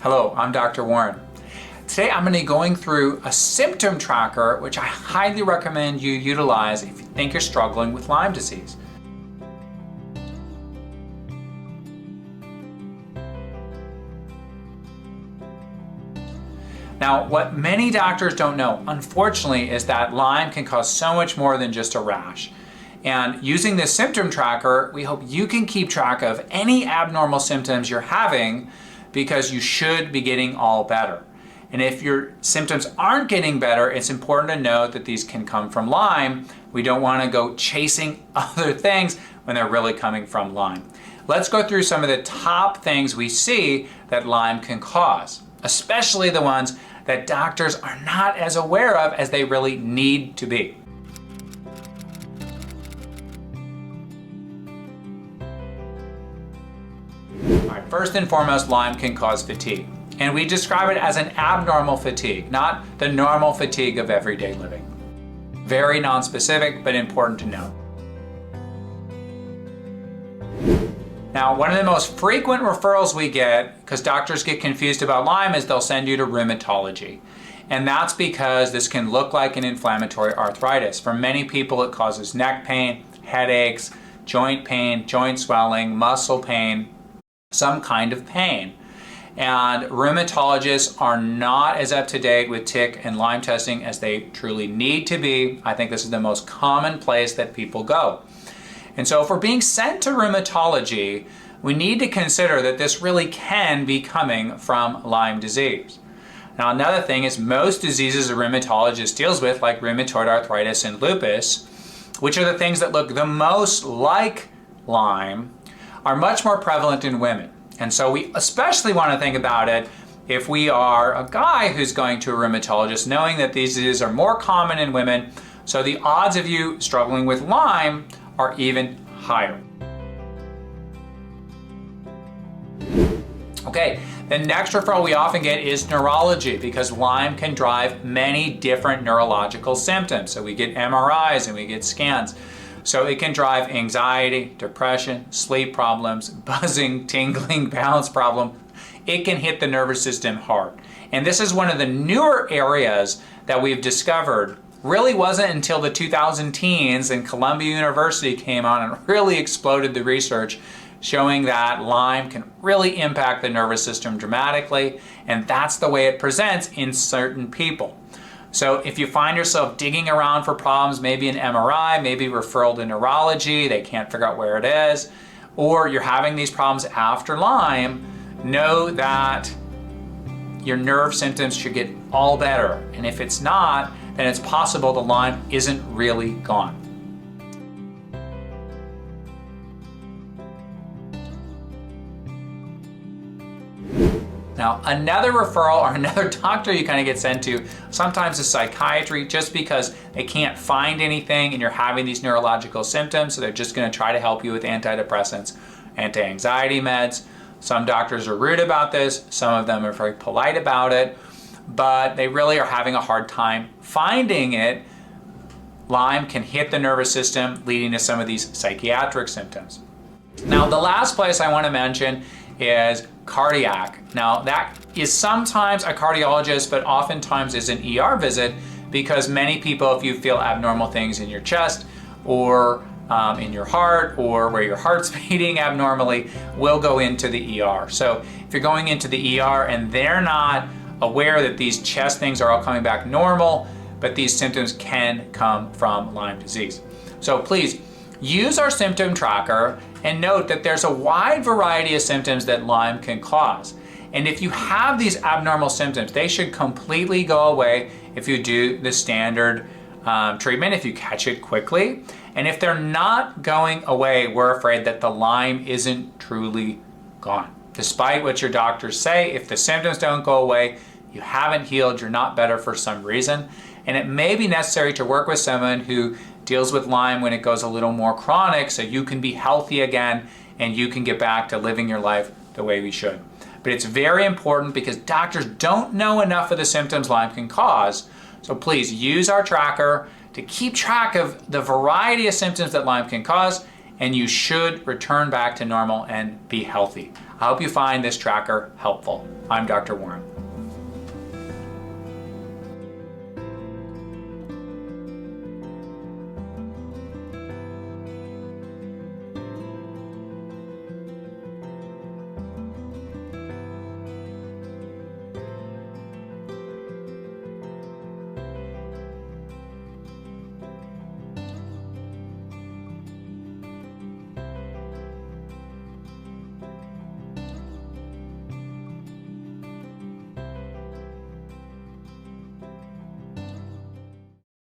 Hello, I'm Dr. Warren. Today I'm going to be going through a symptom tracker which I highly recommend you utilize if you think you're struggling with Lyme disease. Now, what many doctors don't know, unfortunately, is that Lyme can cause so much more than just a rash. And using this symptom tracker, we hope you can keep track of any abnormal symptoms you're having because you should be getting all better. And if your symptoms aren't getting better, it's important to note that these can come from Lyme. We don't want to go chasing other things when they're really coming from Lyme. Let's go through some of the top things we see that Lyme can cause, especially the ones that doctors are not as aware of as they really need to be. All right, first and foremost, Lyme can cause fatigue. And we describe it as an abnormal fatigue, not the normal fatigue of everyday living. Very nonspecific, but important to know. Now, one of the most frequent referrals we get, because doctors get confused about Lyme, is they'll send you to rheumatology. And that's because this can look like an inflammatory arthritis. For many people, it causes neck pain, headaches, joint pain, joint swelling, muscle pain, some kind of pain. And rheumatologists are not as up to date with tick and Lyme testing as they truly need to be. I think this is the most common place that people go. And so if we're being sent to rheumatology, we need to consider that this really can be coming from Lyme disease. Now, another thing is most diseases a rheumatologist deals with, like rheumatoid arthritis and lupus, which are the things that look the most like Lyme, are much more prevalent in women. And so we especially want to think about it if we are a guy who's going to a rheumatologist, knowing that these diseases are more common in women, so the odds of you struggling with Lyme are even higher. Okay, the next referral we often get is neurology, because Lyme can drive many different neurological symptoms. So we get MRIs and we get scans. So it can drive anxiety, depression, sleep problems, buzzing, tingling, balance problem. It can hit the nervous system hard. And this is one of the newer areas that we've discovered. Really wasn't until the 2010s and Columbia University came on and really exploded the research, showing that Lyme can really impact the nervous system dramatically, and that's the way it presents in certain people. So if you find yourself digging around for problems, maybe an MRI, maybe referral to neurology, they can't figure out where it is, or you're having these problems after Lyme, know that your nerve symptoms should get all better. And if it's not, then it's possible the Lyme isn't really gone. Now, another referral or another doctor you kind of get sent to sometimes is psychiatry, just because they can't find anything and you're having these neurological symptoms, so they're just going to try to help you with antidepressants, anti-anxiety meds. Some doctors are rude about this, some of them are very polite about it, but they really are having a hard time finding it. Lyme can hit the nervous system, leading to some of these psychiatric symptoms. Now, the last place I want to mention is cardiac. Now, that is sometimes a cardiologist, but oftentimes is an ER visit, because many people, if you feel abnormal things in your chest or in your heart, or where your heart's beating abnormally, will go into the ER. So if you're going into the ER and they're not aware that these chest things are all coming back normal, but these symptoms can come from Lyme disease. So please use our symptom tracker and note that there's a wide variety of symptoms that Lyme can cause. And if you have these abnormal symptoms, they should completely go away if you do the standard treatment, if you catch it quickly. And if they're not going away, we're afraid that the Lyme isn't truly gone. Despite what your doctors say, if the symptoms don't go away, you haven't healed, you're not better for some reason. And it may be necessary to work with someone who deals with Lyme when it goes a little more chronic, so you can be healthy again and you can get back to living your life the way we should. But it's very important because doctors don't know enough of the symptoms Lyme can cause. So please use our tracker to keep track of the variety of symptoms that Lyme can cause, and you should return back to normal and be healthy. I hope you find this tracker helpful. I'm Dr. Warren.